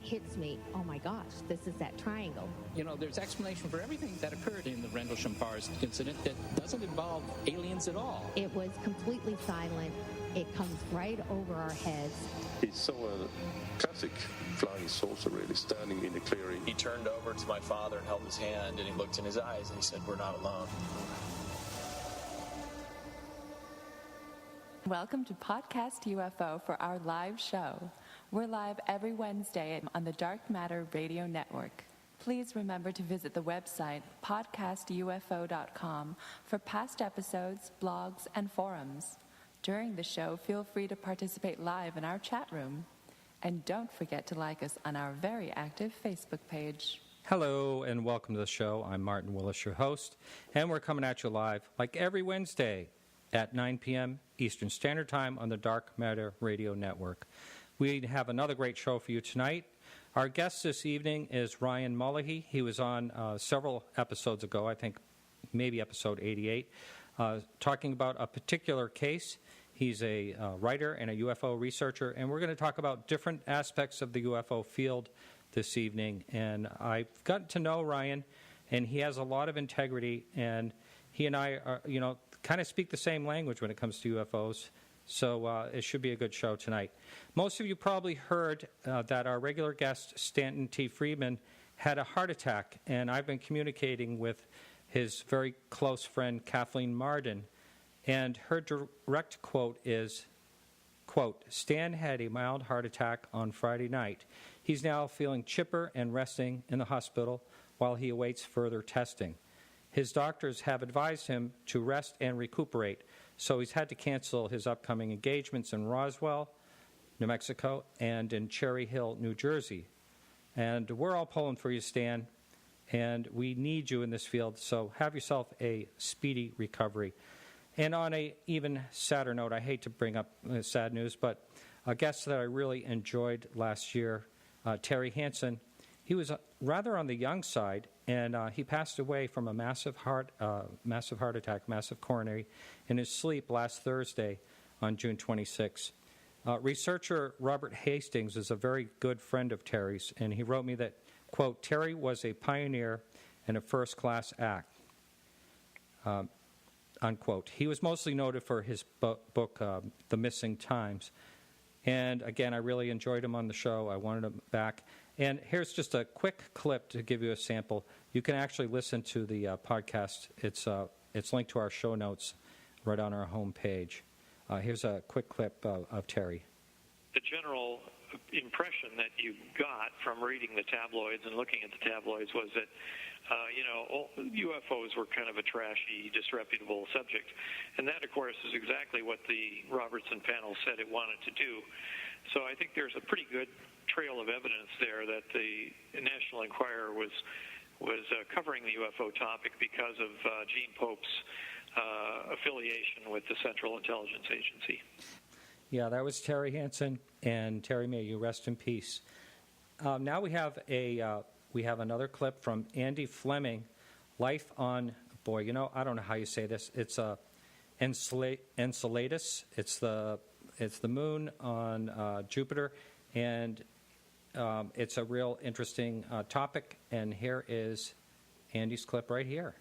hits me, oh my gosh, this is that triangle. You know, there's explanation for everything that occurred in the Rendlesham Bars incident that doesn't involve aliens at all. It was completely silent. It comes right over our heads. He saw a classic flying saucer really standing in the clearing. He turned over to my father and held his hand, and he looked in his eyes and he said, "We're not alone." Welcome to Podcast UFO for our live show. We're live every Wednesday on the Dark Matter Radio Network. Please remember to visit the website podcastufo.com for past episodes, blogs, and forums. During the show, feel free to participate live in our chat room. And don't forget to like us on our very active Facebook page. Hello and welcome to the show. I'm Martin Willis, your host, and we're coming at you live like every Wednesday at 9 p.m. Eastern Standard Time on the Dark Matter Radio Network. We have another great show for you tonight. Our guest this evening is Ryan Mallahy. He was on several episodes ago, I think maybe episode 88, talking about a particular case. He's a writer and a UFO researcher, and we're going to talk about different aspects of the UFO field this evening. And I've gotten to know Ryan, and he has a lot of integrity, and he and I are, kind of speak the same language when it comes to UFOs. So it should be a good show tonight. Most of you probably heard that our regular guest, Stanton T. Friedman, had a heart attack, and I've been communicating with his very close friend, Kathleen Marden, and her direct quote is, quote, "Stan had a mild heart attack on Friday night. He's now feeling chipper and resting in the hospital while he awaits further testing. His doctors have advised him to rest and recuperate, so he's had to cancel his upcoming engagements in Roswell, New Mexico, and in Cherry Hill, New Jersey. And we're all pulling for you, Stan, and we need you in this field, so have yourself a speedy recovery." And on a even sadder note, I hate to bring up sad news, but a guest that I really enjoyed last year, Terry Hansen, he was rather on the young side, and he passed away from a massive heart attack, massive coronary, in his sleep last Thursday on June 26. Researcher Robert Hastings is a very good friend of Terry's, and he wrote me that, quote, "Terry was a pioneer and a first-class act." Unquote. He was mostly noted for his book, The Missing Times. And again, I really enjoyed him on the show. I wanted him back. And here's just a quick clip to give you a sample. You can actually listen to the podcast. It's linked to our show notes right on our homepage. Here's a quick clip of Terry. The general impression that you got from reading the tabloids and looking at the tabloids was that UFOs were kind of a trashy, disreputable subject. And that, of course, is exactly what the Robertson panel said it wanted to do. So I think there's a pretty good trail of evidence there that the National Enquirer was covering the UFO topic because of Gene Pope's affiliation with the Central Intelligence Agency. Yeah, that was Terry Hansen, and Terry, may you rest in peace. Now we have another clip from Andy Fleming, Life on, boy, I don't know how you say this. It's Enceladus. It's the moon on Jupiter, and it's a real interesting topic. And here is Andy's clip right here.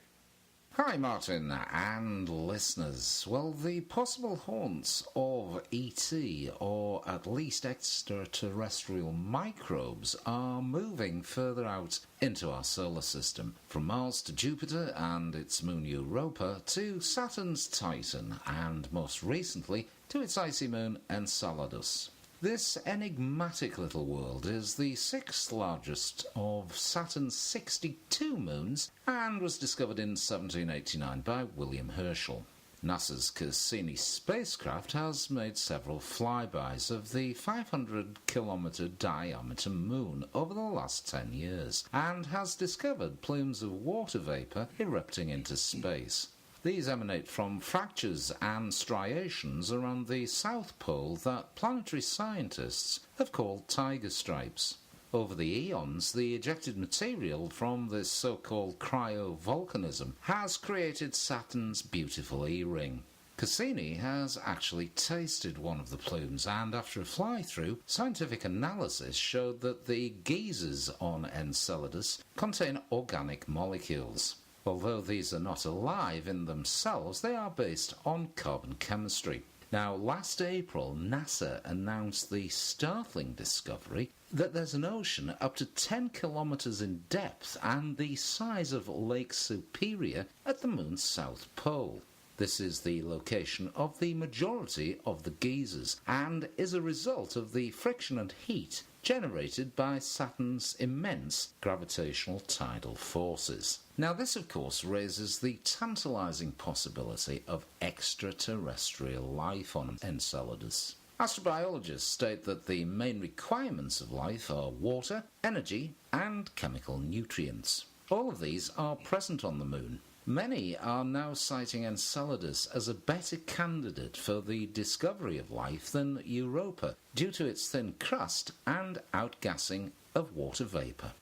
Hi Martin and listeners. Well, the possible haunts of ET, or at least extraterrestrial microbes, are moving further out into our solar system, from Mars to Jupiter and its moon Europa, to Saturn's Titan, and most recently to its icy moon Enceladus. This enigmatic little world is the sixth largest of Saturn's 62 moons and was discovered in 1789 by William Herschel. NASA's Cassini spacecraft has made several flybys of the 500-kilometre diameter moon over the last 10 years and has discovered plumes of water vapour erupting into space. These emanate from fractures and striations around the South Pole that planetary scientists have called tiger stripes. Over the eons, the ejected material from this so-called cryovolcanism has created Saturn's beautiful E-ring. Cassini has actually tasted one of the plumes, and after a fly-through, scientific analysis showed that the geysers on Enceladus contain organic molecules. Although these are not alive in themselves, they are based on carbon chemistry. Now, last April, NASA announced the startling discovery that there's an ocean up to 10 kilometres in depth and the size of Lake Superior at the Moon's South Pole. This is the location of the majority of the geysers and is a result of the friction and heat generated by Saturn's immense gravitational tidal forces. Now, this, of course, raises the tantalising possibility of extraterrestrial life on Enceladus. Astrobiologists state that the main requirements of life are water, energy, and chemical nutrients. All of these are present on the Moon. Many are now citing Enceladus as a better candidate for the discovery of life than Europa, due to its thin crust and outgassing of water vapour.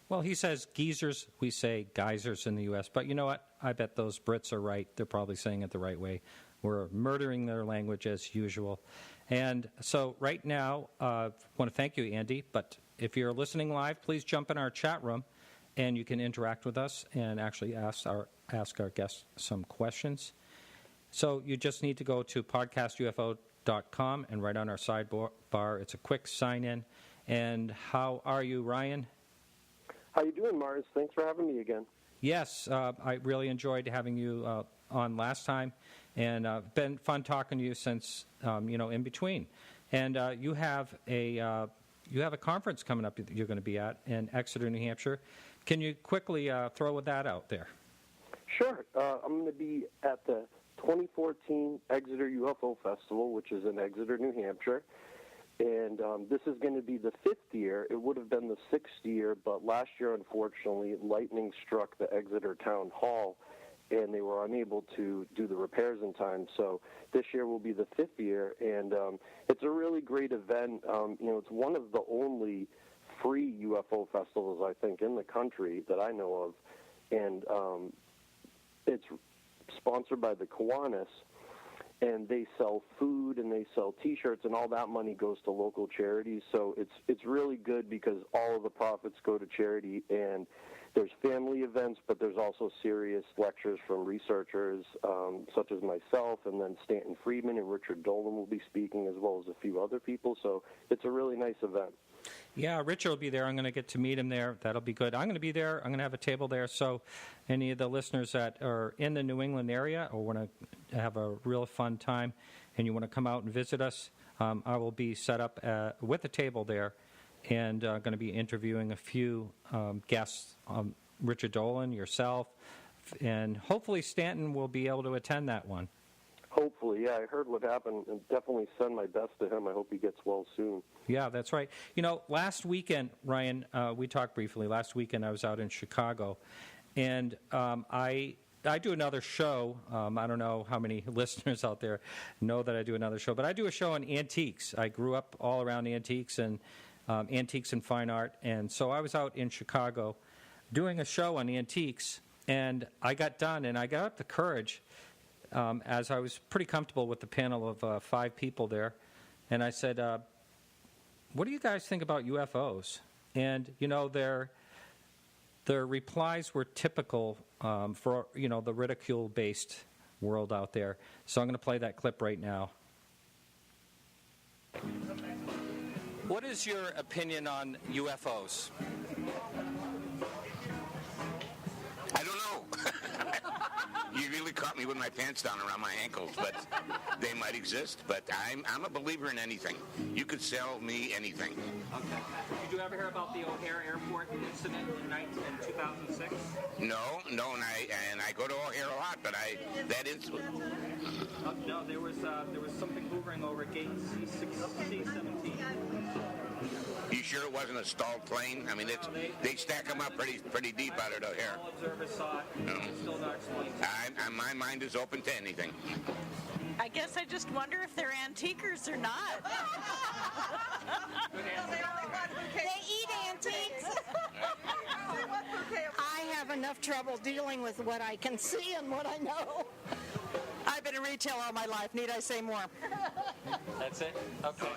Well, he says geysers, we say geysers in the U.S., but you know what? I bet those Brits are right. They're probably saying it the right way. We're murdering their language as usual. And so right now, I want to thank you, Andy, but if you're listening live, please jump in our chat room and you can interact with us and actually ask our guests some questions. So you just need to go to podcastufo.com and right on our sidebar, it's a quick sign-in. And how are you, Ryan? How you doing, Mars? Thanks for having me again. Yes, I really enjoyed having you on last time, and been fun talking to you since in between. And you have a conference coming up that you're going to be at in Exeter, New Hampshire. Can you quickly throw that out there? Sure. I'm going to be at the 2014 Exeter UFO Festival, which is in Exeter, New Hampshire. And this is going to be the 5th year. It would have been the 6th year, but last year, unfortunately, lightning struck the Exeter Town Hall, and they were unable to do the repairs in time. So this year will be the 5th year, and it's a really great event. It's one of the only free UFO festivals, I think, in the country that I know of, and it's sponsored by the Kiwanis. And they sell food and they sell T-shirts, and all that money goes to local charities. So it's really good because all of the profits go to charity. And there's family events, but there's also serious lectures from researchers such as myself, and then Stanton Friedman and Richard Dolan will be speaking, as well as a few other people. So it's a really nice event. Yeah, Richard will be there. I'm going to get to meet him there. That'll be good. I'm going to be there. I'm going to have a table there. So any of the listeners that are in the New England area or want to have a real fun time and you want to come out and visit us, I will be set up with a table there and going to be interviewing a few guests, Richard Dolan, yourself, and hopefully Stanton will be able to attend that one. Hopefully, yeah. I heard what happened, and definitely send my best to him. I hope he gets well soon. Yeah, that's right. Last weekend, Ryan, we talked briefly. Last weekend I was out in Chicago, and I do another show. I don't know how many listeners out there know that I do another show, but I do a show on antiques. I grew up all around antiques and fine art, and so I was out in Chicago doing a show on antiques, and I got done, and I got up the courage as I was pretty comfortable with the panel of 5 people there, and I said, what do you guys think about UFOs? And, their replies were typical for, the ridicule-based world out there. So I'm going to play that clip right now. What is your opinion on UFOs? I don't know. You really caught me with my pants down around my ankles, but they might exist. But I'm a believer in anything. You could sell me anything. Okay. Did you ever hear about the O'Hare Airport incident in 2006? No, and I go to O'Hare a lot, but that incident. No, there was something hovering over gate C17. You sure it wasn't a stalled plane? I mean, they stack them up pretty deep out at O'Hare. All observers saw it. It's still not explained. My mind is open to anything. I guess I just wonder if they're antiquers or not. They eat antiques. I have enough trouble dealing with what I can see and what I know. been in retail all my life. Need I say more? That's it? Okay.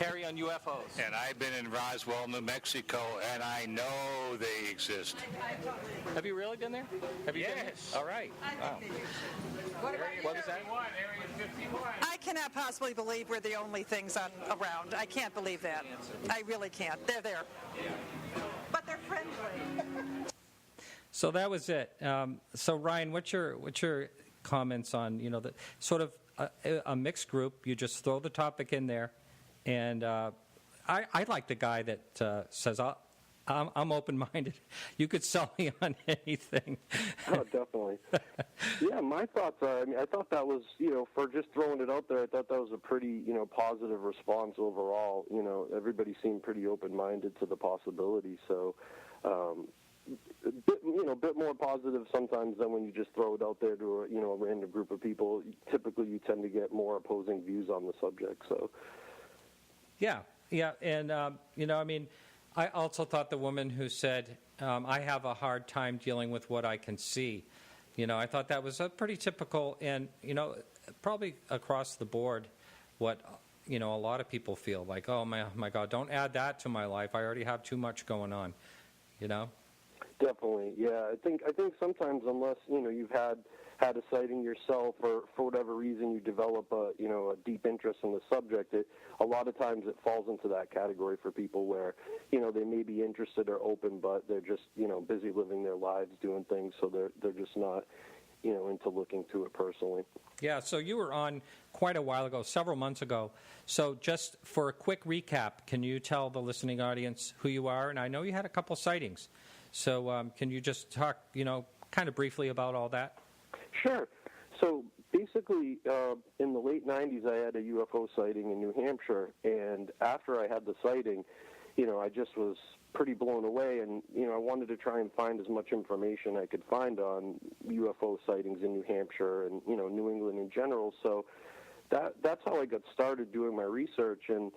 Harry on UFOs. And I've been in Roswell, New Mexico, and I know they exist. Have you really been there? Have you been there? All right. Wow. What was that? Area 51. I cannot possibly believe we're the only things around. I can't believe that. I really can't. They're there. But they're friendly. So that was it. So Ryan, what's your comments on the sort of a mixed group? You just throw the topic in there, and I like the guy that says I'm open-minded. You could sell me on anything. Oh, definitely. Yeah, my thoughts are, I thought that was, for just throwing it out there, I thought that was a pretty, positive response overall. Everybody seemed pretty open-minded to the possibility. So, a bit more positive sometimes than when you just throw it out there to a random group of people. Typically, you tend to get more opposing views on the subject. So, yeah, and I also thought the woman who said, "I have a hard time dealing with what I can see," I thought that was a pretty typical, and probably across the board, what a lot of people feel like. Oh my God, don't add that to my life. I already have too much going on. Definitely, yeah. I think sometimes, unless you've had a sighting yourself, or for whatever reason you develop a deep interest in the subject, a lot of times it falls into that category for people where they may be interested or open, but they're just busy living their lives, doing things, so they're just not into looking to it personally. Yeah. So you were on quite a while ago, several months ago. So just for a quick recap, can you tell the listening audience who you are? And I know you had a couple sightings. So can you just talk, kind of briefly about all that? Sure. So basically, in the late 90s, I had a UFO sighting in New Hampshire, and after I had the sighting, I just was pretty blown away, and, I wanted to try and find as much information I could find on UFO sightings in New Hampshire and, New England in general. So that's how I got started doing my research, and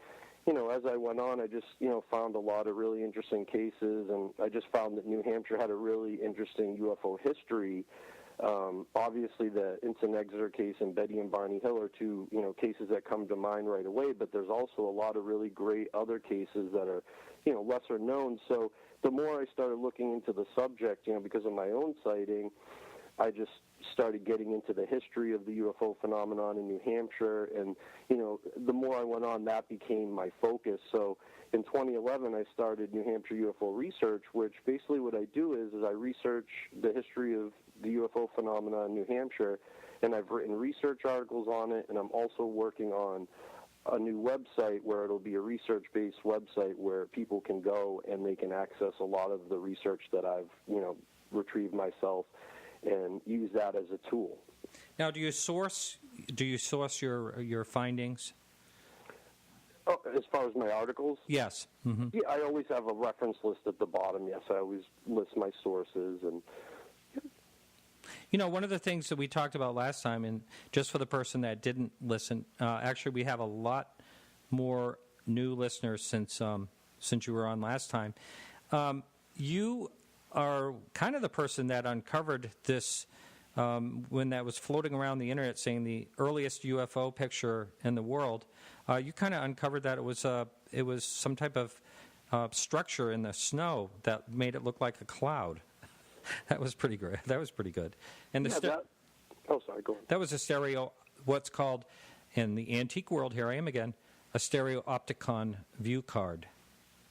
as I went on, I just, found a lot of really interesting cases, and I just found that New Hampshire had a really interesting UFO history. Obviously, the Exeter case and Betty and Barney Hill are two, cases that come to mind right away, but there's also a lot of really great other cases that are, lesser known. So the more I started looking into the subject, because of my own sighting, I just started getting into the history of the UFO phenomenon in New Hampshire, and, the more I went on, that became my focus. So in 2011, I started New Hampshire UFO Research, which basically what I do is I research the history of the UFO phenomenon in New Hampshire, and I've written research articles on it, and I'm also working on a new website where it'll be a research-based website where people can go and they can access a lot of the research that I've, retrieved myself, and use that as a tool. Now, do you source your findings? Oh, as far as my articles? Yes. Mm-hmm. Yeah, I always have a reference list at the bottom. Yes, I always list my sources. And one of the things that we talked about last time, and just for the person that didn't listen, actually we have a lot more new listeners since you were on last time. You are kind of the person that uncovered this when that was floating around the internet saying the earliest UFO picture in the world. You kind of uncovered that it was some type of structure in the snow that made it look like a cloud. That was pretty great. That was pretty good. And sorry, go on. That was what's called, in the antique world, here I am again, a stereopticon view card.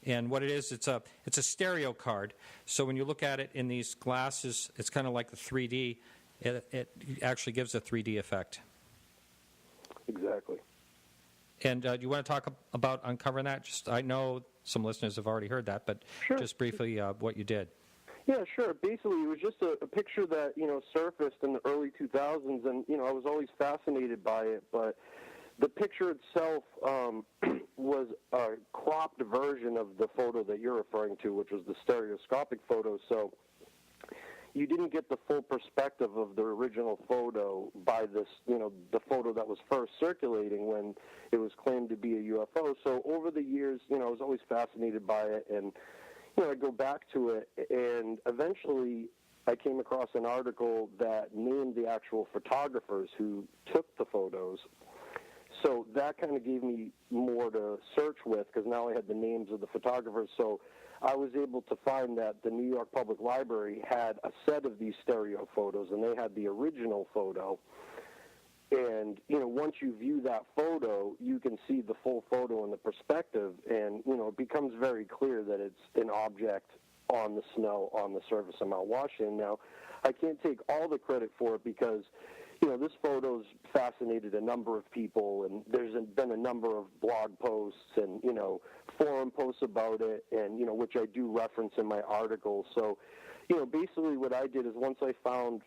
And what it is, it's a stereo card. So when you look at it in these glasses, it's kind of like the 3D. It actually gives a 3D effect. Exactly. And do you want to talk about uncovering that? I know some listeners have already heard that, but sure. Just briefly what you did. Yeah, sure. Basically, it was just a picture that, surfaced in the early 2000s, and, I was always fascinated by it, but the picture itself was a cropped version of the photo that you're referring to, which was the stereoscopic photo. So you didn't get the full perspective of the original photo by this, the photo that was first circulating when it was claimed to be a UFO. So over the years, I was always fascinated by it, and I go back to it, and eventually I came across an article that named the actual photographers who took the photos. So that kind of gave me more to search with, because now I had the names of the photographers. So I was able to find that the New York Public Library had a set of these stereo photos, and they had the original photo. And, once you view that photo, you can see the full photo and the perspective, and, it becomes very clear that it's an object on the snow on the surface of Mount Washington. Now, I can't take all the credit for it because, this photo's fascinated a number of people, and there's been a number of blog posts and, forum posts about it, and, which I do reference in my article. So, basically what I did is once I found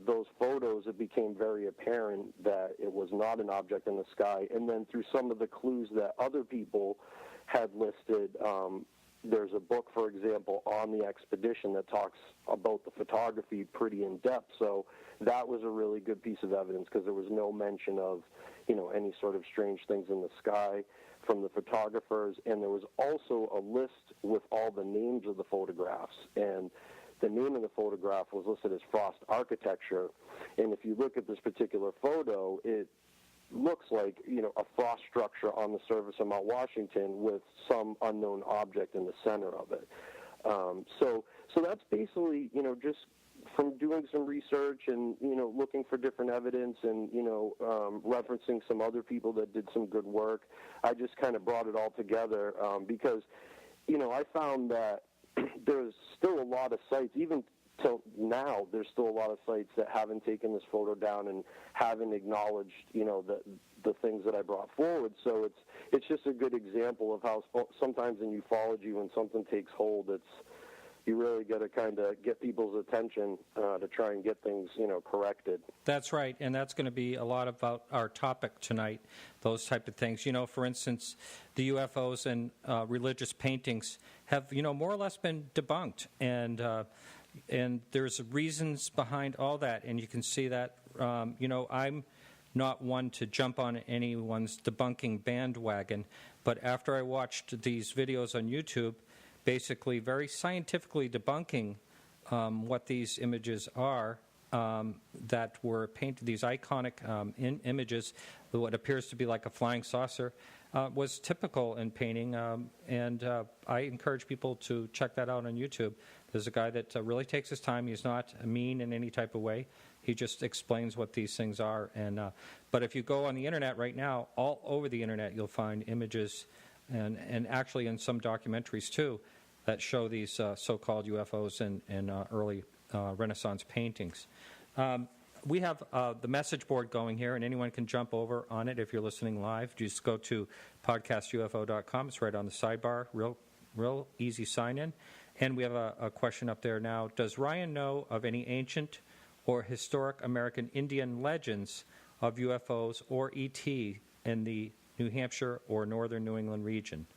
those photos, it became very apparent that it was not an object in the sky. And then through some of the clues that other people had listed, there's a book, for example, on the expedition that talks about the photography pretty in depth. So that was a really good piece of evidence because there was no mention of, any sort of strange things in the sky from the photographers. And there was also a list with all the names of the photographs. And the name of the photograph was listed as Frost Architecture. And if you look at this particular photo, it looks like, a frost structure on the surface of Mount Washington with some unknown object in the center of it. So that's basically, just from doing some research and, looking for different evidence and, referencing some other people that did some good work, I just kind of brought it all together because, I found that there's still a lot of sites, even till now, there's still a lot of sites that haven't taken this photo down and haven't acknowledged, the things that I brought forward. So it's just a good example of how sometimes in ufology, when something takes hold, you really got to kind of get people's attention to try and get things, corrected. That's right, and that's going to be a lot about our topic tonight, those type of things. For instance, the UFOs and religious paintings have, more or less been debunked, and there's reasons behind all that, and you can see that, I'm not one to jump on anyone's debunking bandwagon, but after I watched these videos on YouTube, basically very scientifically debunking what these images are that were painted, these iconic images, what appears to be like a flying saucer, was typical in painting, and I encourage people to check that out on YouTube. There's a guy that really takes his time. He's not mean in any type of way. He just explains what these things are. But if you go on the Internet right now, all over the Internet, you'll find images, and actually in some documentaries too, that show these so-called UFOs and early Renaissance paintings. We have the message board going here, and anyone can jump over on it if you're listening live. Just go to podcastufo.com. It's right on the sidebar. Real easy sign-in. And we have a question up there now. Does Ryan know of any ancient or historic American Indian legends of UFOs or ET in the New Hampshire or northern New England region?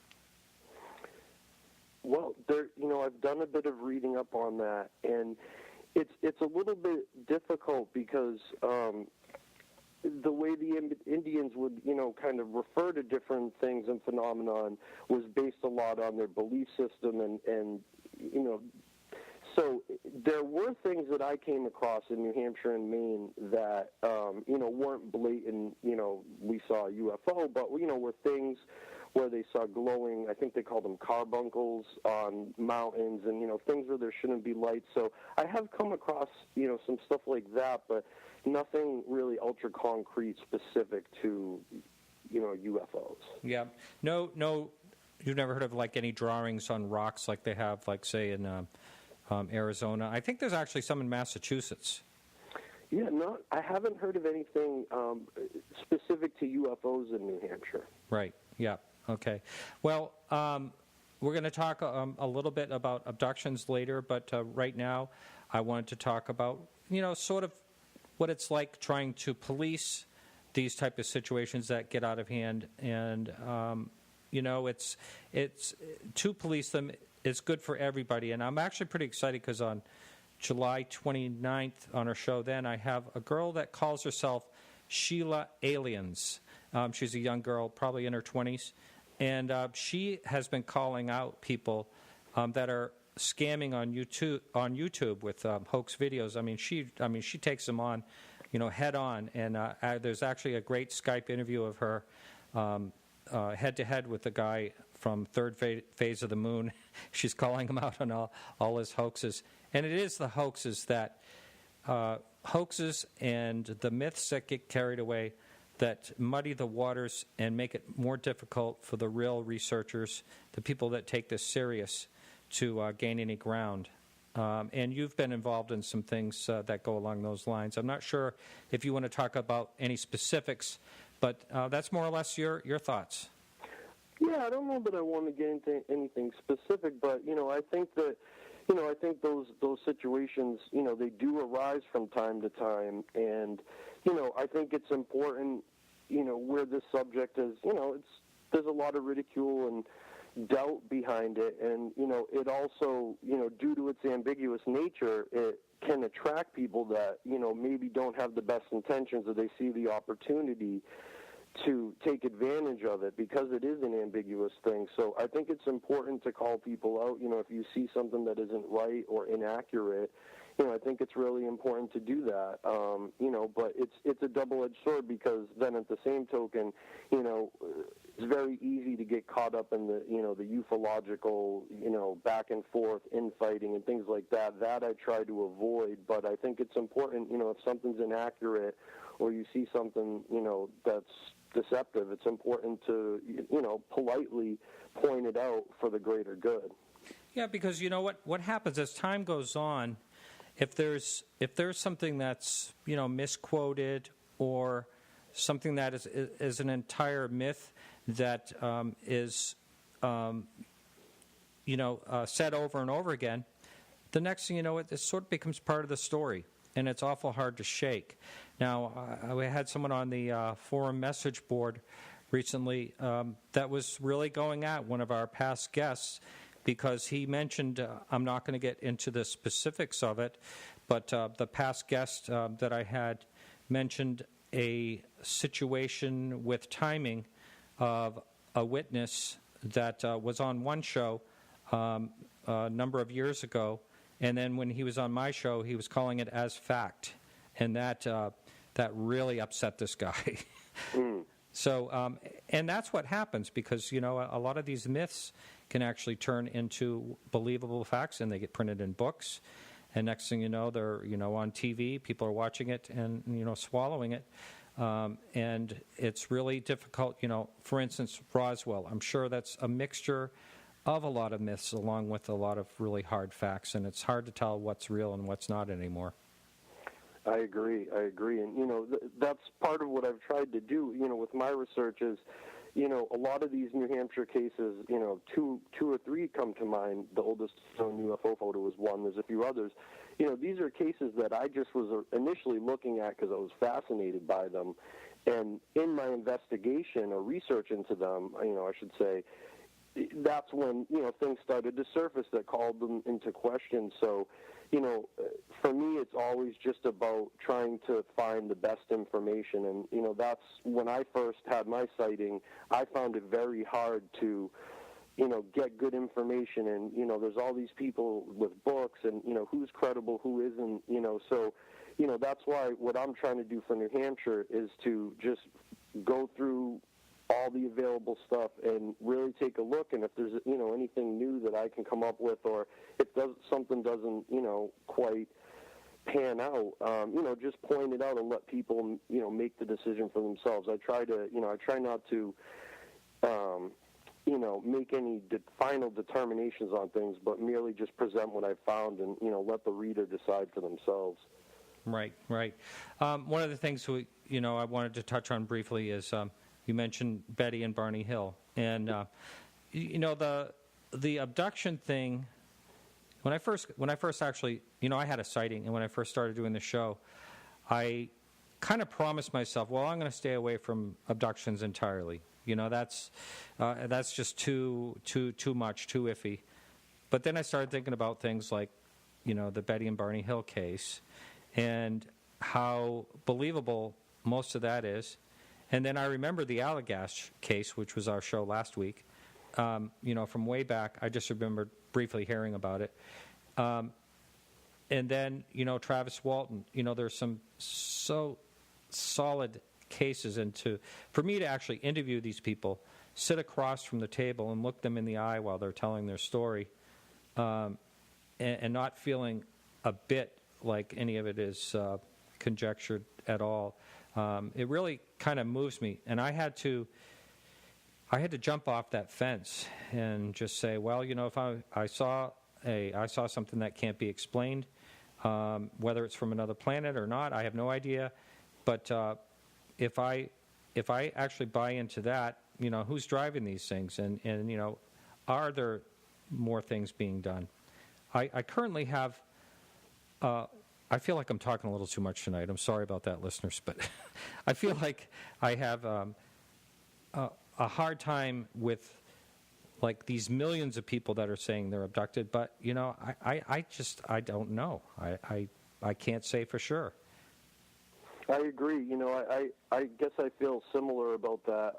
Well, I've done a bit of reading up on that, and it's a little bit difficult because the way the Indians would, kind of refer to different things and phenomenon was based a lot on their belief system and so there were things that I came across in New Hampshire and Maine that, weren't blatant, we saw a UFO, but, were things where they saw glowing, I think they called them carbuncles on mountains and, things where there shouldn't be lights. So I have come across, some stuff like that, but nothing really ultra concrete specific to, UFOs. Yeah. No, you've never heard of, like, any drawings on rocks like they have, like, say, in Arizona? I think there's actually some in Massachusetts. Yeah, I haven't heard of anything specific to UFOs in New Hampshire. Right, yeah, okay. Well, we're going to talk a little bit about abductions later, but right now I wanted to talk about, sort of what it's like trying to police these type of situations that get out of hand. And, it's to police them is good for everybody. And I'm actually pretty excited because on July 29th on our show then, I have a girl that calls herself Sheila Aliens. She's a young girl, probably in her 20s. And she has been calling out people that are scamming on YouTube with hoax videos. I mean, she takes them on, head on. And there's actually a great Skype interview of her head to head with the guy from third phase of the moon. She's calling him out on all his hoaxes, and it is the hoaxes and the myths that get carried away that muddy the waters and make it more difficult for the real researchers, the people that take this serious, to gain any ground. And you've been involved in some things that go along those lines. I'm not sure if you want to talk about any specifics, but that's more or less your thoughts. Yeah, I don't know that I want to get into anything specific, but I think that I think those situations, they do arise from time to time, and I think it's important, where this subject is, there's a lot of ridicule and doubt behind it, and it also, due to its ambiguous nature, it can attract people that maybe don't have the best intentions, or they see the opportunity to take advantage of it because it is an ambiguous thing. So I think it's important to call people out. If you see something that isn't right or inaccurate, I think it's really important to do that. But it's a double-edged sword, because then at the same token, it's very easy to get caught up in the ufological, back and forth infighting and things like that. That I try to avoid, but I think it's important, if something's inaccurate or you see something, that's deceptive, it's important to, politely point it out for the greater good. Yeah, because what happens as time goes on, if there's something that's misquoted, or something that is an entire myth that is said over and over again, the next thing you know, it sort of becomes part of the story, and it's awful hard to shake. Now, we had someone on the forum message board recently that was really going at one of our past guests, because he mentioned, I'm not going to get into the specifics of it, but the past guest that I had mentioned a situation with timing of a witness that was on one show a number of years ago, and then when he was on my show, he was calling it as fact, and that really upset this guy. So, and that's what happens, because a lot of these myths can actually turn into believable facts, and they get printed in books, and next thing you know, they're on TV, people are watching it and swallowing it, and it's really difficult. For instance, Roswell, I'm sure that's a mixture of a lot of myths along with a lot of really hard facts, and it's hard to tell what's real and what's not anymore. I agree, and that's part of what I've tried to do, with my research is, a lot of these New Hampshire cases, two or three come to mind. The oldest known UFO photo is one. There's a few others. These are cases that I just was initially looking at because I was fascinated by them, and in my investigation or research into them, I should say, that's when things started to surface that called them into question. So, for me, it's always just about trying to find the best information. And, that's when I first had my sighting, I found it very hard to, get good information. And, there's all these people with books and, who's credible, who isn't, so, that's why what I'm trying to do for New Hampshire is to just go through all the available stuff and really take a look, and if there's anything new that I can come up with, or if something doesn't quite pan out, just point it out and let people make the decision for themselves. I try not to make any final determinations on things, but merely just present what I've found and let the reader decide for themselves. Right. One of the things I wanted to touch on briefly is you mentioned Betty and Barney Hill, and the abduction thing. When I first actually, I had a sighting, and when I first started doing the show, I kind of promised myself, well, I'm going to stay away from abductions entirely. That's just too much, too iffy. But then I started thinking about things like, the Betty and Barney Hill case, and how believable most of that is. And then I remember the Allagash case, which was our show last week, from way back. I just remember briefly hearing about it. And then, Travis Walton, there's some so solid cases. And for me to actually interview these people, sit across from the table and look them in the eye while they're telling their story, and not feeling a bit like any of it is conjectured at all, it really kind of moves me. And I had to jump off that fence and just say, well, if I saw something that can't be explained, whether it's from another planet or not, I have no idea. But if I actually buy into that, who's driving these things, and are there more things being done? I currently have. I feel like I'm talking a little too much tonight. I'm sorry about that, listeners, but I feel like I have a hard time with like these millions of people that are saying they're abducted. But I don't know. I can't say for sure. I agree. I guess I feel similar about that.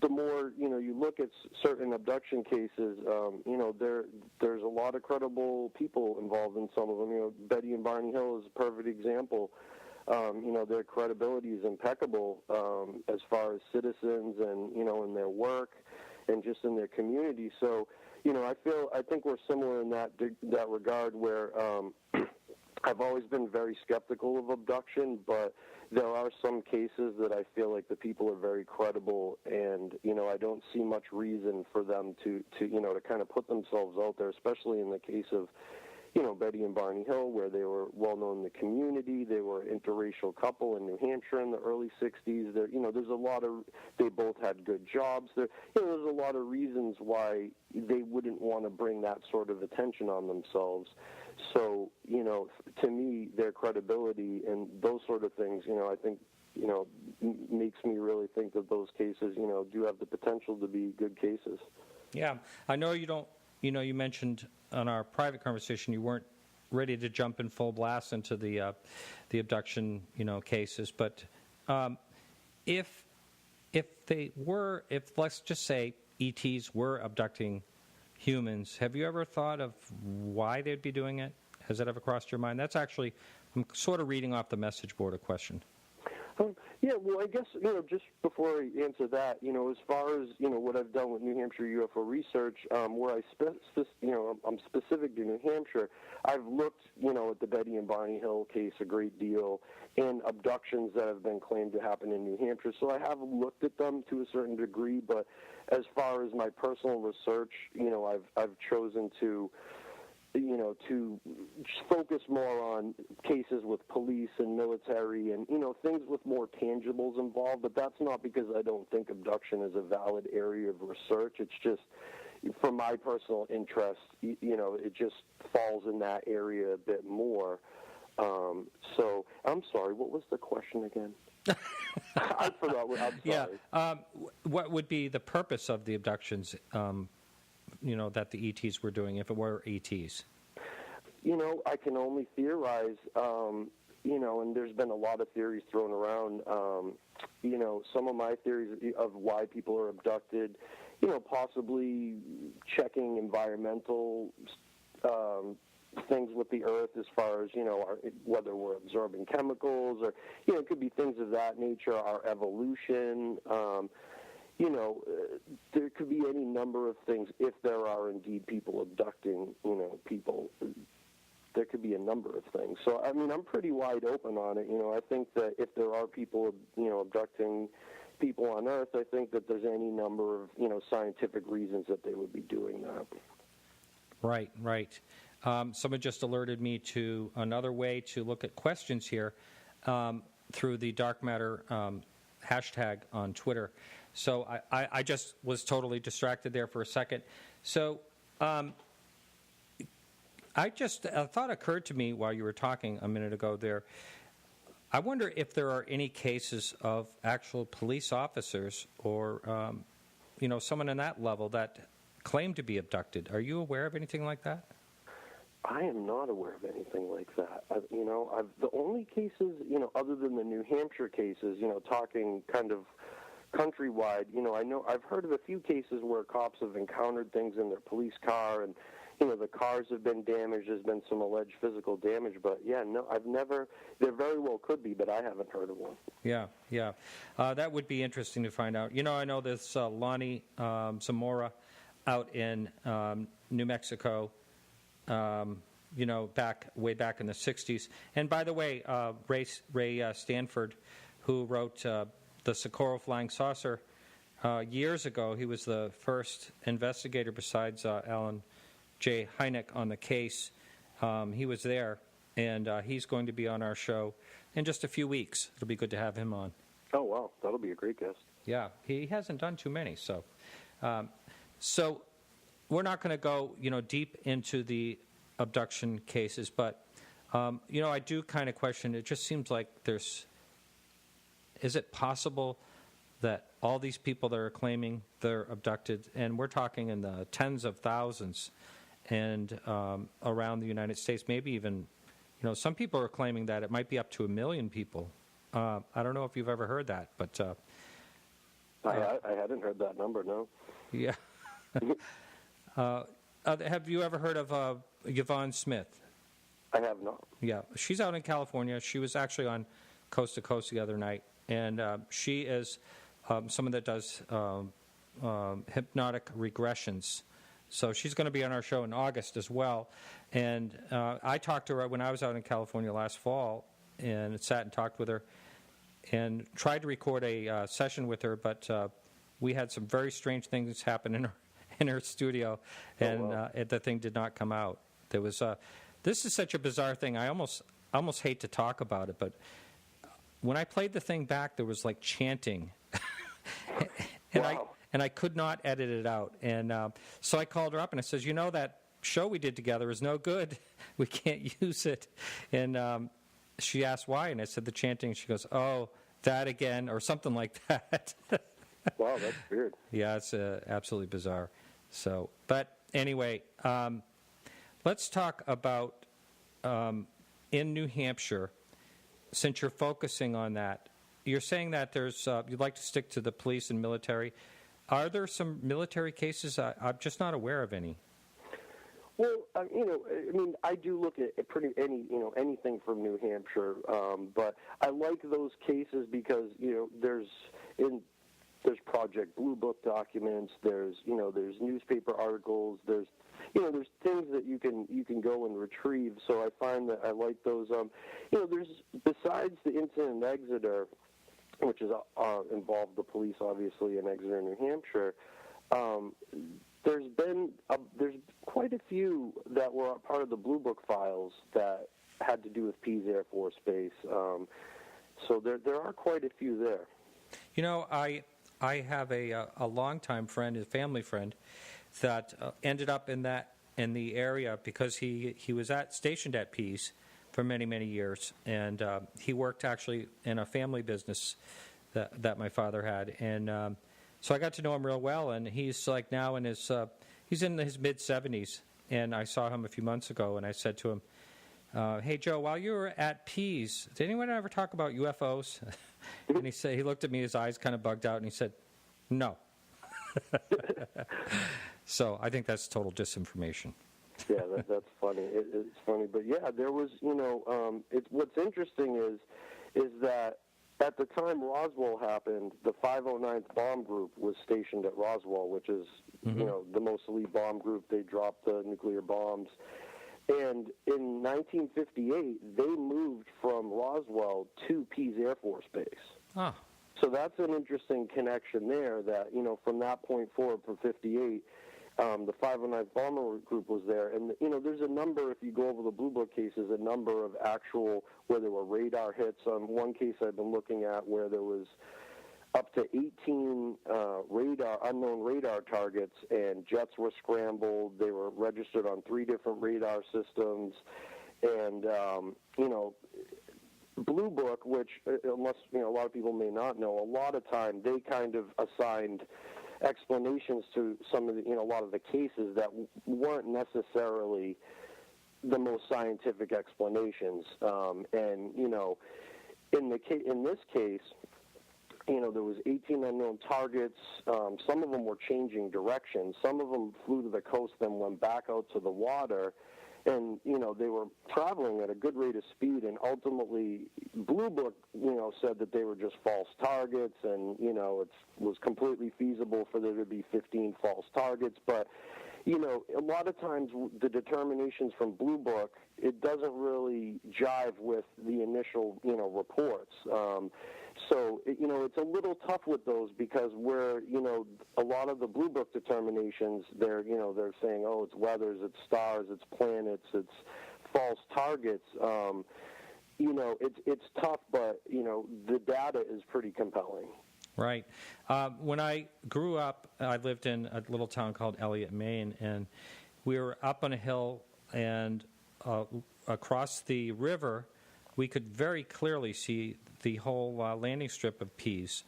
The more you look at certain abduction cases, there's a lot of credible people involved in some of them. Betty and Barney Hill is a perfect example. Their credibility is impeccable as far as citizens and in their work and just in their community. So I think we're similar in that regard, where I've always been very skeptical of abduction, but there are some cases that I feel like the people are very credible, and I don't see much reason for them to kind of put themselves out there, especially in the case of Betty and Barney Hill, where they were well known in the community. They were an interracial couple in New Hampshire in the early '60s. There's a lot of, they both had good jobs. There's a lot of reasons why they wouldn't want to bring that sort of attention on themselves. So, to me, their credibility and those sort of things, I think, makes me really think that those cases, do have the potential to be good cases. Yeah, I know you don't, you mentioned on our private conversation you weren't ready to jump in full blast into the abduction, cases, but if let's just say ETs were abducting humans, have you ever thought of why they'd be doing it? Has that ever crossed your mind? That's actually, I'm sort of reading off the message board a question. Yeah, well, I guess, just before I answer that, as far as, what I've done with New Hampshire UFO research, where I'm specific to New Hampshire, I've looked, at the Betty and Barney Hill case a great deal, and abductions that have been claimed to happen in New Hampshire. So I have looked at them to a certain degree, but as far as my personal research, I've chosen to just focus more on cases with police and military and, things with more tangibles involved. But that's not because I don't think abduction is a valid area of research. It's just, for my personal interest, it just falls in that area a bit more. So, I'm sorry, what was the question again? I forgot. I'm sorry. Yeah. What would be the purpose of the abductions, that the ETs were doing, if it were ETs? I can only theorize, and there's been a lot of theories thrown around. Some of my theories of why people are abducted, possibly checking environmental things with the Earth as far as, whether we're absorbing chemicals or, it could be things of that nature, our evolution. There could be any number of things if there are indeed people abducting, people. There could be a number of things. So, I'm pretty wide open on it. I think that if there are people, abducting people on Earth, I think that there's any number of, scientific reasons that they would be doing that. Right. Someone just alerted me to another way to look at questions here through the Dark Matter hashtag on Twitter. So I just was totally distracted there for a second. So a thought occurred to me while you were talking a minute ago there. I wonder if there are any cases of actual police officers or, someone in that level that claim to be abducted. Are you aware of anything like that? I am not aware of anything like that. The only cases, other than the New Hampshire cases, talking kind of countrywide. I've heard of a few cases where cops have encountered things in their police car, and the cars have been damaged. There's been some alleged physical damage, but I've never. There very well could be, but I haven't heard of one. Yeah. That would be interesting to find out. I know this Lonnie Zamora out in New Mexico. Way back in the 60s. And by the way, Ray Stanford, who wrote The Socorro Flying Saucer, years ago, he was the first investigator besides Alan J. Hynek on the case. He was there, and he's going to be on our show in just a few weeks. It'll be good to have him on. Oh, wow. That'll be a great guest. Yeah, he hasn't done too many. So we're not going to go, deep into the abduction cases, but I do kind of question. It just seems like is it possible that all these people that are claiming they're abducted, and we're talking in the tens of thousands, and around the United States, maybe even, some people are claiming that it might be up to 1 million people. I don't know if you've ever heard that, but I hadn't heard that number. No. Yeah. Have you ever heard of Yvonne Smith? I have not. Yeah, she's out in California. She was actually on Coast to Coast the other night, and she is someone that does hypnotic regressions. So she's going to be on our show in August as well. And I talked to her when I was out in California last fall, and sat and talked with her and tried to record a session with her, but we had some very strange things happen in her studio, and the thing did not come out. There was this is such a bizarre thing. I almost hate to talk about it, but when I played the thing back, there was like chanting, and I could not edit it out. And so I called her up and I says, that show we did together is no good. We can't use it. And she asked why, and I said the chanting. She goes, "Oh, that again," or something like that. Wow, that's weird. Yeah, it's absolutely bizarre. So, but anyway, let's talk about in New Hampshire, since you're focusing on that. You're saying that you'd like to stick to the police and military. Are there some military cases? I'm just not aware of any. Well, I do look at anything from New Hampshire, but I like those cases because there's Project Blue Book documents. There's newspaper articles. There's things that you can go and retrieve. So I find that I like those. There's besides the incident in Exeter, which is involved the police obviously in Exeter, New Hampshire. There's quite a few that were part of the Blue Book files that had to do with Pease Air Force Base. So there are quite a few there. I have a longtime friend, a family friend, that ended up in the area because he was stationed at Pease for many, many years, and he worked actually in a family business that my father had, and so I got to know him real well. And he's like now in his he's in his mid-70s, and I saw him a few months ago, and I said to him, "Hey Joe, while you were at Pease, did anyone ever talk about UFOs?" And he looked at me, his eyes kind of bugged out, and he said, "No." So I think that's total disinformation. Yeah, that's funny. It's funny, but yeah, there was, what's interesting is that at the time Roswell happened, the 509th Bomb Group was stationed at Roswell, which is, the most elite bomb group. They dropped the nuclear bombs. And in 1958, they moved from Roswell to Pease Air Force Base. Ah. So that's an interesting connection there that, from that point forward from 58, the 509th Bomber Group was there. And, there's a number, if you go over the Blue Book cases, a number of actual, where there were radar hits. On one case I've been looking at where there was up to 18 unknown radar targets, and jets were scrambled. They were registered on 3 different radar systems. And, Blue Book, which, unless, a lot of people may not know, a lot of time they kind of assigned explanations to some of the, a lot of the cases that weren't necessarily the most scientific explanations. In this case, there was 18 unknown targets. Some of them were changing direction. Some of them flew to the coast, then went back out to the water. And, they were traveling at a good rate of speed, and ultimately Blue Book, said that they were just false targets, and, it was completely feasible for there to be 15 false targets. But, a lot of times the determinations from Blue Book, it doesn't really jive with the initial, reports. So, it's a little tough with those because where, a lot of the Blue Book determinations, they're saying, oh, it's weathers, it's stars, it's planets, it's false targets. It's tough, but, the data is pretty compelling. Right. When I grew up, I lived in a little town called Elliott, Maine, and we were up on a hill, and across the river, we could very clearly see the whole landing strip of Pease.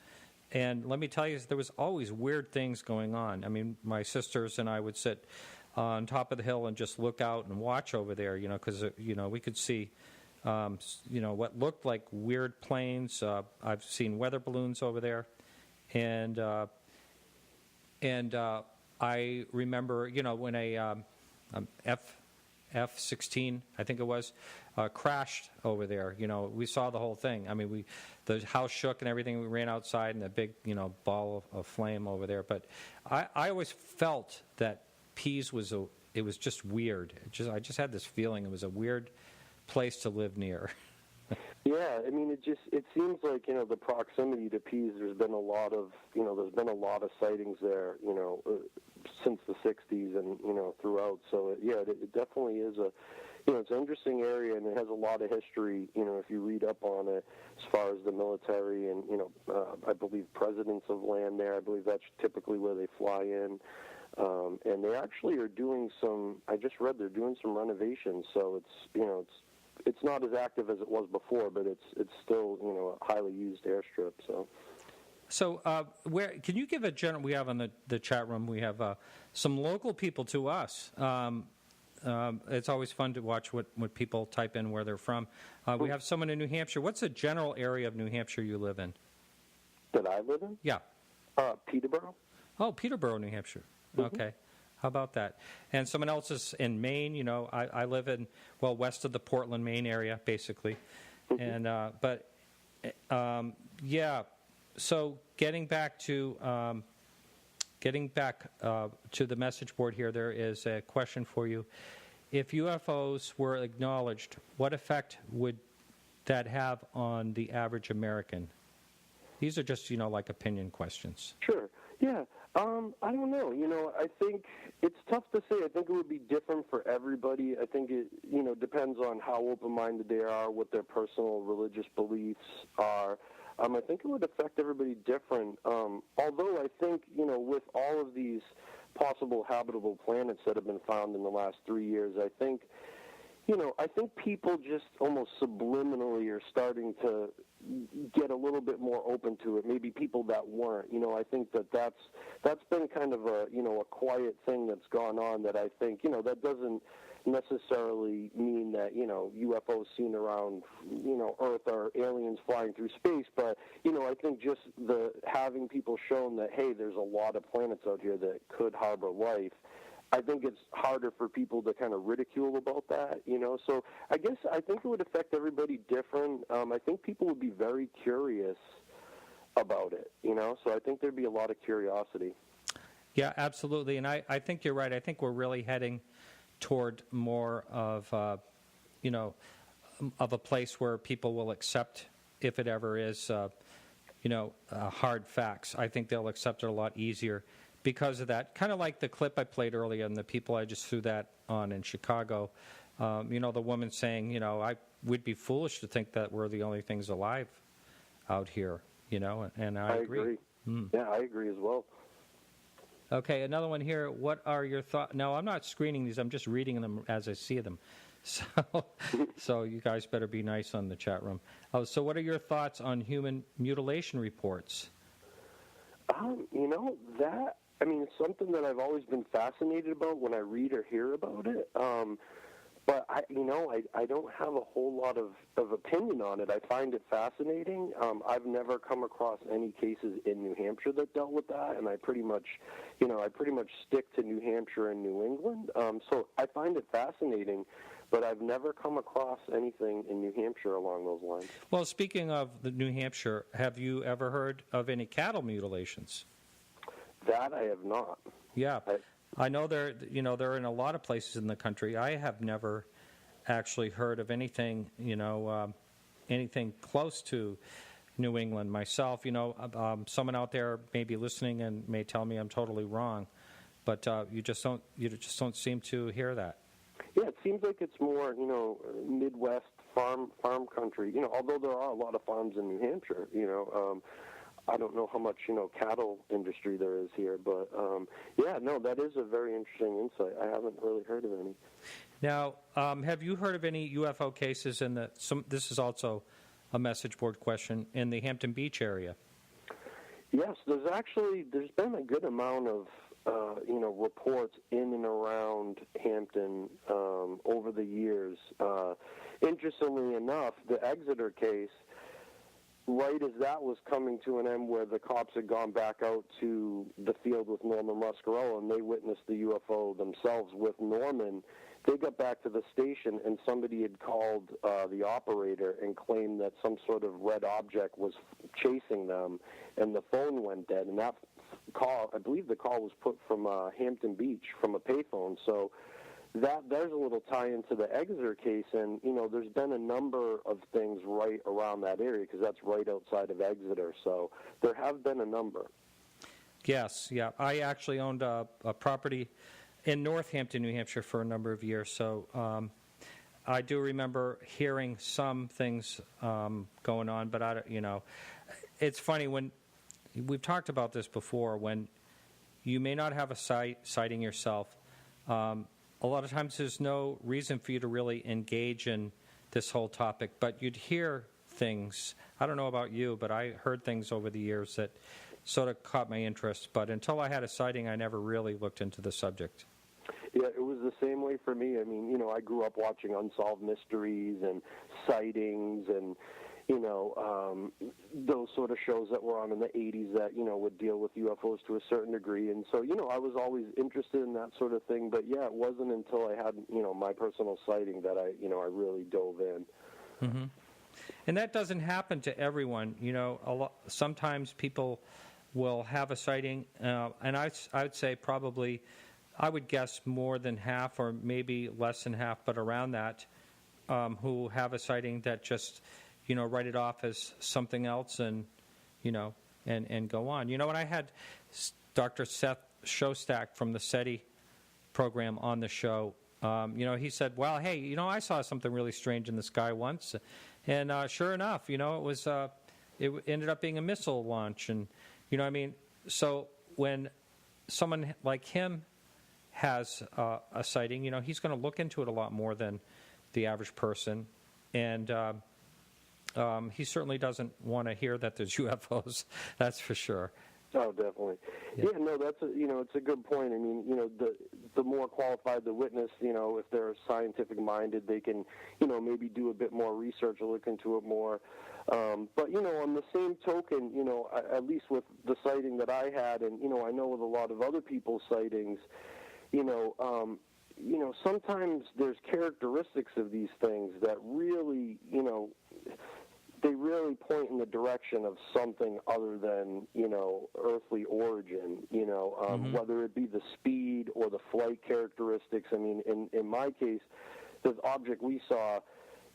And let me tell you, there was always weird things going on. I mean, my sisters and I would sit on top of the hill and just look out and watch over there, because, we could see, what looked like weird planes. I've seen weather balloons over there. And I remember, when a F-16, I think it was, crashed over there. We saw the whole thing. I mean, the house shook and everything. We ran outside and a big, ball of flame over there. But I always felt that Pease was just weird. I just had this feeling it was a weird place to live near. Yeah, I mean, it seems like, the proximity to Pease, there's been a lot of sightings there, since the 60s and, throughout. So, it definitely is it's an interesting area, and it has a lot of history, if you read up on it, as far as the military and, I believe presidents of land there. I believe that's typically where they fly in. And they actually are doing I just read they're doing some renovations, so it's not as active as it was before, but it's still, a highly used airstrip. So where can you give a general? We have on the chat room. We have some local people to us. It's always fun to watch what people type in where they're from. We have someone in New Hampshire. What's the general area of New Hampshire you live in? That I live in? Yeah. Peterborough. Oh, Peterborough, New Hampshire. Mm-hmm. Okay. How about that? And someone else is in Maine. I live in, west of the Portland, Maine area, basically. Mm-hmm. And So getting back to the message board here, there is a question for you. If UFOs were acknowledged, what effect would that have on the average American? These are just, like opinion questions. Sure. Yeah. I don't know. I think it's tough to say. I think it would be different for everybody. I think it, depends on how open-minded they are, what their personal religious beliefs are. I think it would affect everybody different. Although I think, with all of these possible habitable planets that have been found in the last 3 years, I think people just almost subliminally are starting to get a little bit more open to it. Maybe people that weren't. I think that's been kind of a quiet thing that's gone on that I think, that doesn't necessarily mean that, UFOs seen around, Earth are aliens flying through space, but, I think just having people shown that, hey, there's a lot of planets out here that could harbor life, I think it's harder for people to kind of ridicule about that, So I think it would affect everybody different. I think people would be very curious about it, So I think there'd be a lot of curiosity. Yeah, absolutely. And I think you're right. I think we're really heading toward more of, of a place where people will accept, if it ever is, hard facts. I think they'll accept it a lot easier because of that. Kind of like the clip I played earlier and the people I just threw that on in Chicago. The woman saying, I would be foolish to think that we're the only things alive out here, and I agree. Yeah, I agree as well. Okay, another one here. What are your thoughts? No, I'm not screening these. I'm just reading them as I see them. So you guys better be nice on the chat room. So what are your thoughts on human mutilation reports? It's something that I've always been fascinated about when I read or hear about it. But I don't have a whole lot of opinion on it. I find it fascinating. I've never come across any cases in New Hampshire that dealt with that, and I pretty much stick to New Hampshire and New England. So I find it fascinating, but I've never come across anything in New Hampshire along those lines. Well, speaking of the New Hampshire, have you ever heard of any cattle mutilations? That I have not. Yeah. I know they're in a lot of places in the country. I have never actually heard of anything, anything close to New England myself. Someone out there may be listening and may tell me I'm totally wrong, but you just don't seem to hear that. Yeah, it seems like it's more, Midwest farm country. Although there are a lot of farms in New Hampshire, I don't know how much, cattle industry there is here, but that is a very interesting insight. I haven't really heard of any. Now, have you heard of any UFO cases this is also a message board question, in the Hampton Beach area? Yes, there's been a good amount of, reports in and around Hampton over the years. Interestingly enough, the Exeter case, right as that was coming to an end, where the cops had gone back out to the field with Norman Muscarello and they witnessed the UFO themselves with Norman, they got back to the station and somebody had called the operator and claimed that some sort of red object was chasing them, and the phone went dead. And that call, I believe the call was put from Hampton Beach, from a payphone. So there's a little tie into the Exeter case, and there's been a number of things right around that area because that's right outside of Exeter. So there have been a number. Yes, yeah. I actually owned a property in Northampton, New Hampshire, for a number of years. So I do remember hearing some things going on, but it's funny when we've talked about this before. When you may not have a sighting yourself. A lot of times there's no reason for you to really engage in this whole topic, but you'd hear things. I don't know about you, but I heard things over the years that sort of caught my interest. But until I had a sighting, I never really looked into the subject. Yeah, it was the same way for me. I mean, I grew up watching Unsolved Mysteries and sightings and, those sort of shows that were on in the 80s that, would deal with UFOs to a certain degree. And so, I was always interested in that sort of thing. But, yeah, it wasn't until I had, my personal sighting that I really dove in. Mm-hmm. And that doesn't happen to everyone. Sometimes people will have a sighting, and I would say probably, I would guess more than half or maybe less than half, but around that, who have a sighting that just, write it off as something else and go on. When I had Dr. Seth Shostak from the SETI program on the show, he said, well, hey, I saw something really strange in the sky once. And sure enough, it was it ended up being a missile launch. And, so when someone like him has a sighting, he's going to look into it a lot more than the average person. And he certainly doesn't want to hear that there's UFOs, that's for sure. Oh, definitely. Yeah, no, that's it's a good point. I mean, the more qualified the witness, if they're scientific minded, they can, maybe do a bit more research or look into it more. But, on the same token, at least with the sighting that I had, and, I know with a lot of other people's sightings, sometimes there's characteristics of these things that really, they really point in the direction of something other than, earthly origin, whether it be the speed or the flight characteristics. I mean, in my case, the object we saw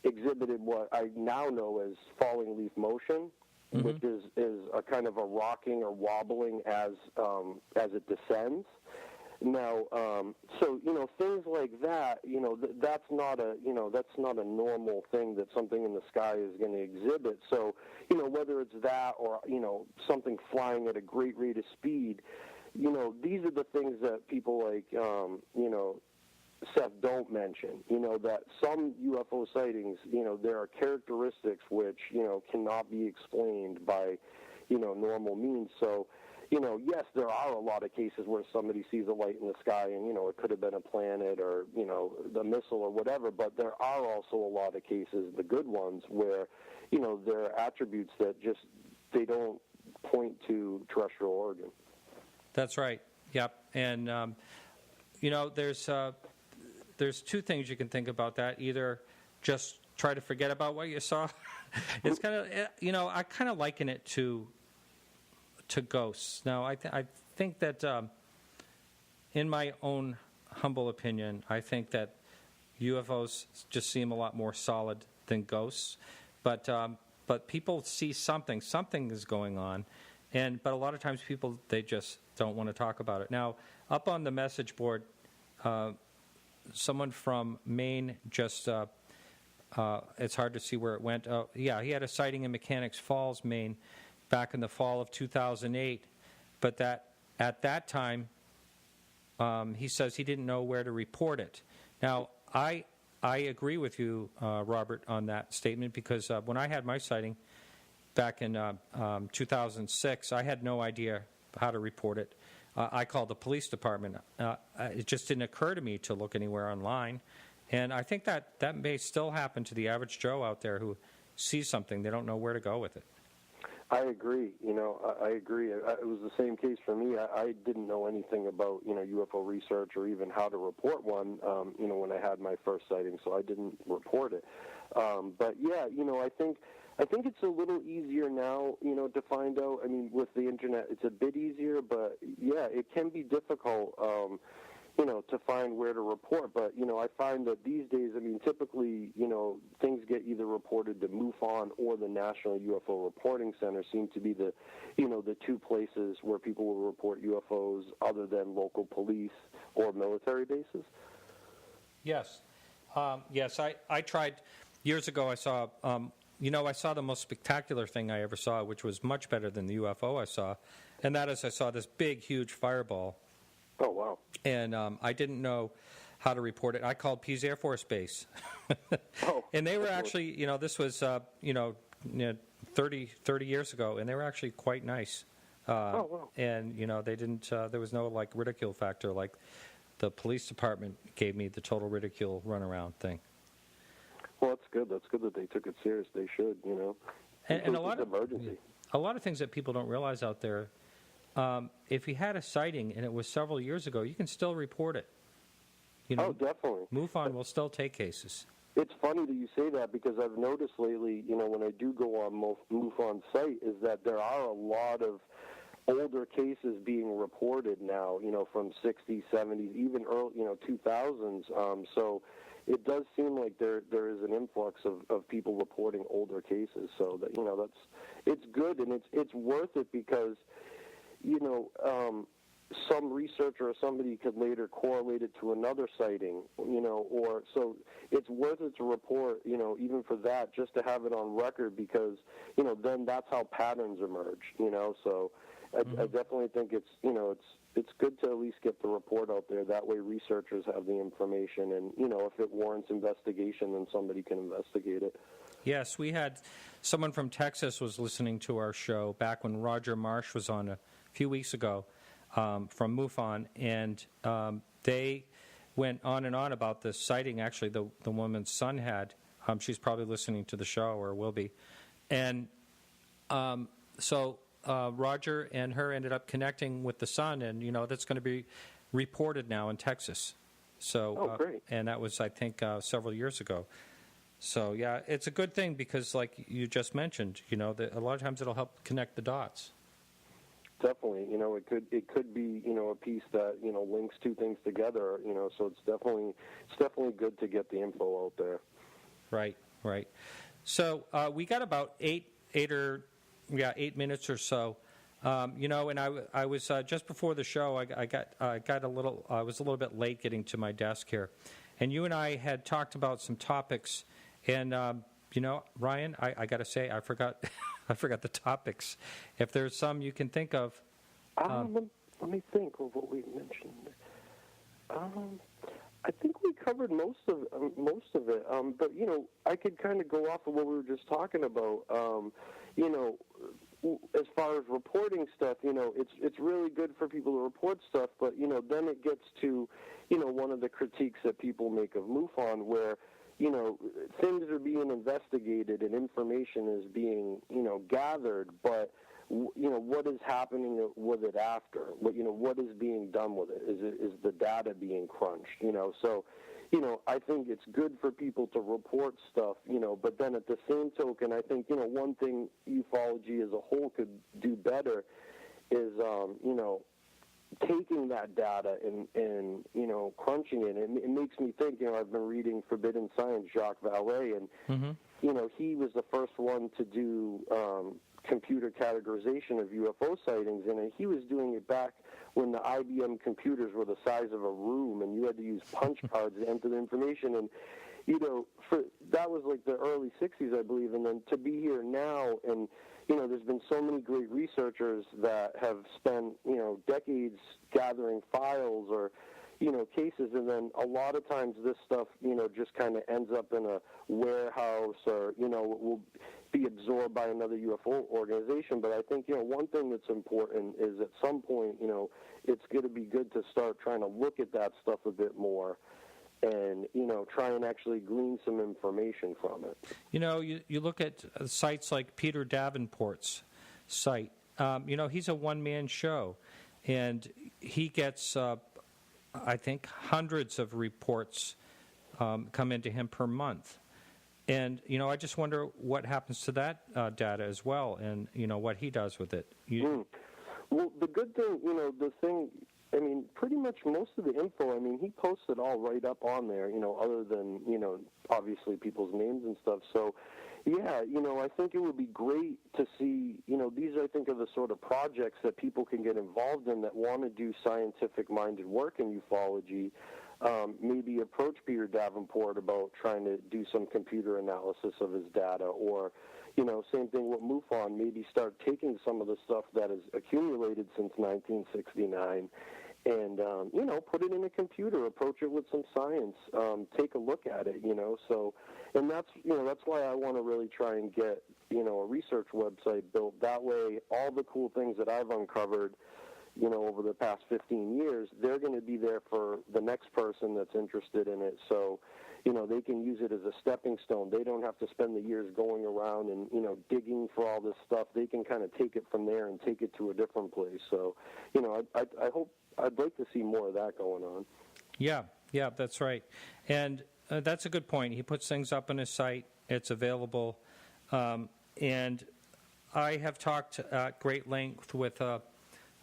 exhibited what I now know as falling leaf motion, which is a kind of a rocking or wobbling as it descends. Now, so things like that, that's not a normal thing that something in the sky is going to exhibit. So, whether it's that or something flying at a great rate of speed, these are the things that people like Seth don't mention. That some UFO sightings, there are characteristics which cannot be explained by normal means. So, yes, there are a lot of cases where somebody sees a light in the sky and, it could have been a planet or, the missile or whatever, but there are also a lot of cases, the good ones, where, there are attributes that just, they don't point to terrestrial origin. That's right. Yep. And, there's two things you can think about that. Either just try to forget about what you saw. It's kind of, I kind of liken it to ghosts. Now, I think that, in my own humble opinion, I think that UFOs just seem a lot more solid than ghosts. But people see something is going on, but a lot of times people, they just don't want to talk about it. Now, up on the message board, someone from Maine just, it's hard to see where it went. He had a sighting in Mechanics Falls, Maine, back in the fall of 2008, but that at that time, he says he didn't know where to report it. Now, I agree with you, Robert, on that statement, because when I had my sighting back in 2006, I had no idea how to report it. I called the police department. It just didn't occur to me to look anywhere online. And I think that may still happen to the average Joe out there who sees something. They don't know where to go with it. I agree. I agree. It was the same case for me. I didn't know anything about, UFO research or even how to report one, when I had my first sighting, so I didn't report it. But yeah, I think it's a little easier now, to find out. I mean, with the internet, it's a bit easier, but yeah, it can be difficult, to find where to report. But, I find that these days, typically, things get either reported to MUFON or the National UFO Reporting Center seem to be the two places where people will report UFOs other than local police or military bases. Yes. I tried years ago. I saw, I saw the most spectacular thing I ever saw, which was much better than the UFO I saw, and that is I saw this big, huge fireball. Oh, wow. And I didn't know how to report it. I called Pease Air Force Base. And they were actually, this was, 30 years ago, and they were actually quite nice. Wow. And, they didn't, there was no, ridicule factor like the police department gave me the total ridicule runaround thing. Well, that's good. That's good that they took it serious. They should, And a lot of emergency. A lot of things that people don't realize out there. If you had a sighting and it was several years ago, you can still report it. Oh, definitely. MUFON will still take cases. It's funny that you say that because I've noticed lately, when I do go on MUFON's site, is that there are a lot of older cases being reported now, from 60s, 70s, even early, 2000s. So it does seem like there is an influx of people reporting older cases. So that, it's good, and it's worth it because, some researcher or somebody could later correlate it to another sighting, or so it's worth it to report, even for that, just to have it on record because, then that's how patterns emerge, so I definitely think it's good to at least get the report out there. That way researchers have the information and, if it warrants investigation, then somebody can investigate it. Yes, we had someone from Texas was listening to our show back when Roger Marsh was on a few weeks ago from MUFON, and they went on and on about this sighting actually the woman's son had. She's probably listening to the show or will be. And so Roger and her ended up connecting with the son, and, that's going to be reported now in Texas. So, great. And that was, I think, several years ago. So, yeah, it's a good thing because, like you just mentioned, that a lot of times it'll help connect the dots. Definitely, it could be, a piece that, links two things together, so it's definitely good to get the info out there. Right. So we got about 8 minutes or so, and I was just before the show. I was a little bit late getting to my desk here, and you and I had talked about some topics, and Ryan, I got to say I forgot the topics. If there's some you can think of. Let me think of what we mentioned. I think we covered most of it. But I could kind of go off of what we were just talking about. as far as reporting stuff, it's really good for people to report stuff, but, then it gets to, one of the critiques that people make of MUFON where, things are being investigated and information is being, gathered, but, what is happening with it after? What is being done with it? Is the data being crunched? So, I think it's good for people to report stuff, but then at the same token, I think, one thing ufology as a whole could do better is, taking that data and crunching it. And it makes me think, I've been reading Forbidden Science, Jacques Vallée, and, he was the first one to do computer categorization of UFO sightings, and he was doing it back when the IBM computers were the size of a room, and you had to use punch cards to enter the information. And, that was like the early 60s, I believe, and then to be here now, and, there's been so many great researchers that have spent, decades gathering files or, cases, and then a lot of times this stuff, just kind of ends up in a warehouse or, will be absorbed by another UFO organization. But I think, one thing that's important is at some point, it's going to be good to start trying to look at that stuff a bit more and, try and actually glean some information from it. You look at sites like Peter Davenport's site. He's a one-man show, and he gets, I think, hundreds of reports come into him per month. And, I just wonder what happens to that data as well and, what he does with it. Well, the good thing, pretty much most of the info, he posts it all right up on there, other than, obviously people's names and stuff. So, yeah, I think it would be great to see, these, I think, are the sort of projects that people can get involved in that want to do scientific-minded work in ufology. Maybe approach Peter Davenport about trying to do some computer analysis of his data, or, same thing with MUFON, maybe start taking some of the stuff that has accumulated since 1969 and, put it in a computer, approach it with some science, take a look at it, so, and that's why I want to really try and get, a research website built. That way, all the cool things that I've uncovered, over the past 15 years, they're going to be there for the next person that's interested in it. So, they can use it as a stepping stone. They don't have to spend the years going around and, digging for all this stuff. They can kind of take it from there and take it to a different place. So, I'd like to see more of that going on. Yeah, that's right. And that's a good point. He puts things up on his site. It's available. And I have talked at great length with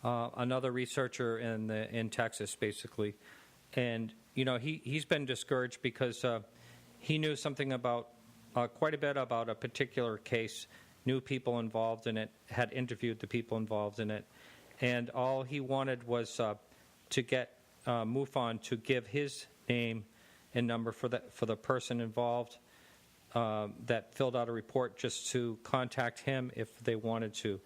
another researcher in Texas, basically, and he's been discouraged because he knew something about quite a bit about a particular case, knew people involved in it, had interviewed the people involved in it, and all he wanted was to get MUFON to give his name and number for the person involved that filled out a report, just to contact him if they wanted to.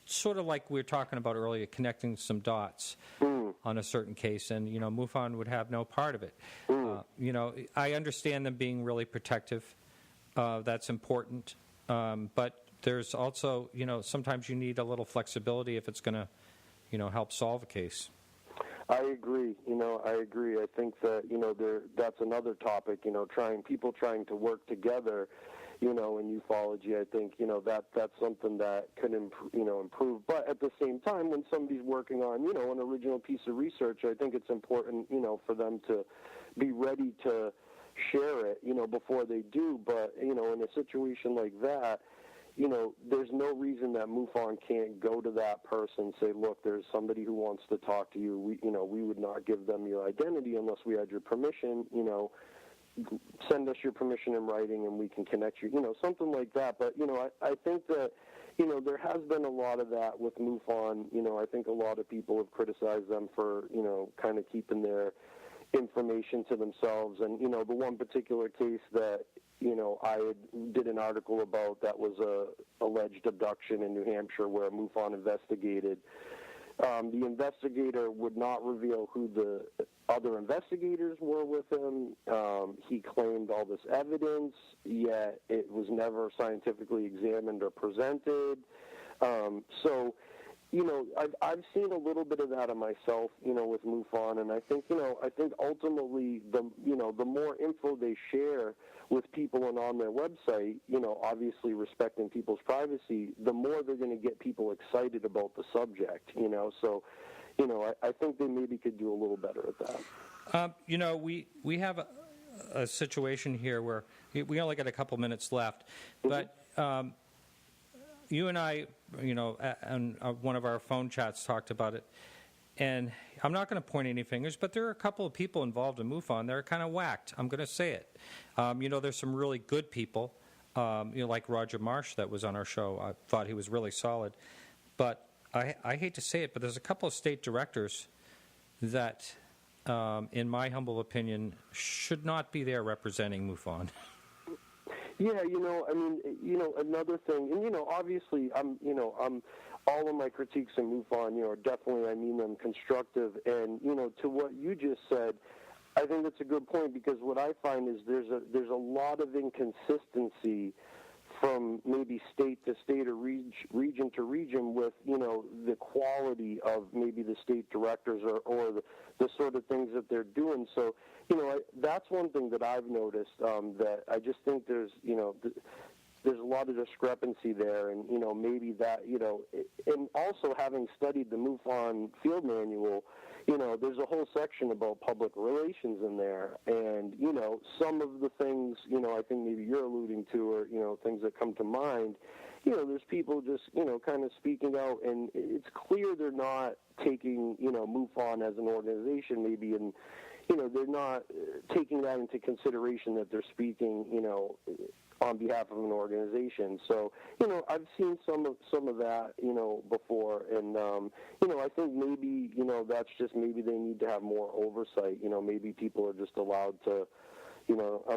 Sort of like we were talking about earlier, connecting some dots on a certain case, and, MUFON would have no part of it. I understand them being really protective. That's important. But there's also, sometimes you need a little flexibility if it's going to, help solve a case. I agree. I think that, that's another topic, people trying to work together, in ufology. I think, that's something that could improve. But at the same time, when somebody's working on, an original piece of research, I think it's important, for them to be ready to share it, before they do. But, in a situation like that, there's no reason that MUFON can't go to that person, say, look, there's somebody who wants to talk to you. We would not give them your identity unless we had your permission, send us your permission in writing and we can connect you, something like that. But, I think that, there has been a lot of that with MUFON. I think a lot of people have criticized them for, kind of keeping their information to themselves. And, the one particular case that, I did an article about that was a alleged abduction in New Hampshire where MUFON investigated. The investigator would not reveal who the other investigators were with him. He claimed all this evidence, yet it was never scientifically examined or presented. So, I've seen a little bit of that of myself, with MUFON, and I think ultimately the more info they share with people and on their website, obviously respecting people's privacy, the more they're going to get people excited about the subject, So, I think they maybe could do a little better at that. We have a situation here where we only got a couple minutes left, but you and I, on one of our phone chats talked about it, and I'm not going to point any fingers, but there are a couple of people involved in MUFON that are kind of whacked. I'm going to say it. There's some really good people, like Roger Marsh that was on our show. I thought he was really solid. But I hate to say it, but there's a couple of state directors that, in my humble opinion, should not be there representing MUFON. Yeah, another thing, and obviously, I'm all of my critiques of MUFON, are definitely, I mean them constructive, and to what you just said, I think that's a good point, because what I find is there's a lot of inconsistency from maybe state to state or region to region with, the quality of maybe the state directors or the sort of things that they're doing. So, that's one thing that I've noticed, that I just think there's a lot of discrepancy there, and, maybe that, and also having studied the MUFON field manual, there's a whole section about public relations in there, and, some of the things, I think maybe you're alluding to, or, things that come to mind, there's people just, kind of speaking out, and it's clear they're not taking, MUFON as an organization, maybe, and, they're not taking that into consideration that they're speaking, on behalf of an organization. So, I've seen some of that, before, and, I think maybe, that's just maybe they need to have more oversight. Maybe people are just allowed to,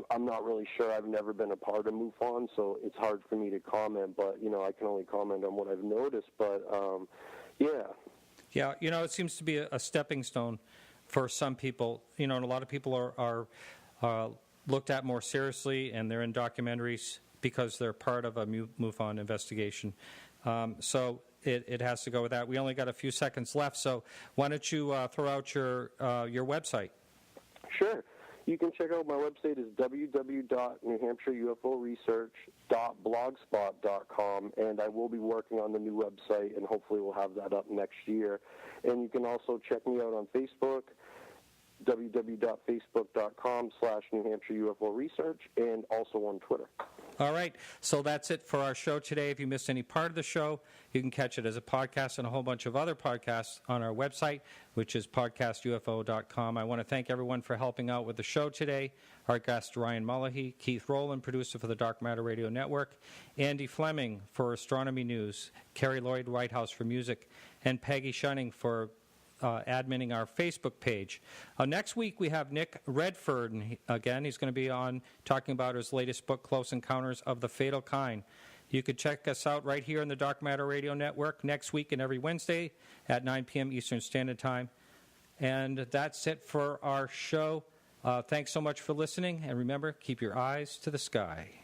I'm not really sure. I've never been a part of MUFON, so it's hard for me to comment, but, I can only comment on what I've noticed, but, yeah. Yeah, it seems to be a stepping stone for some people, and a lot of people are looked at more seriously, and they're in documentaries because they're part of a MUFON investigation. So it has to go with that. We only got a few seconds left, so why don't you throw out your website? Sure. You can check out my website is www.newhampshireUFOresearch.blogspot.com, and I will be working on the new website, and hopefully we'll have that up next year. And you can also check me out on Facebook, www.facebook.com/New Hampshire UFO Research, and also on Twitter. All right, so that's it for our show today. If you missed any part of the show, you can catch it as a podcast and a whole bunch of other podcasts on our website, which is podcastufo.com. I want to thank everyone for helping out with the show today. Our guest, Ryan Mallahy, Keith Rowland, producer for the Dark Matter Radio Network, Andy Fleming for Astronomy News, Carrie Lloyd Whitehouse for music, and Peggy Shunning for adminning our Facebook page. Next week we have Nick Redford, and again he's going to be on talking about his latest book, Close Encounters of the Fatal Kind. You could check us out right here on the Dark Matter Radio Network next week and every Wednesday at 9 p.m. Eastern Standard Time. And that's it for our show. Thanks so much for listening, and remember, keep your eyes to the sky.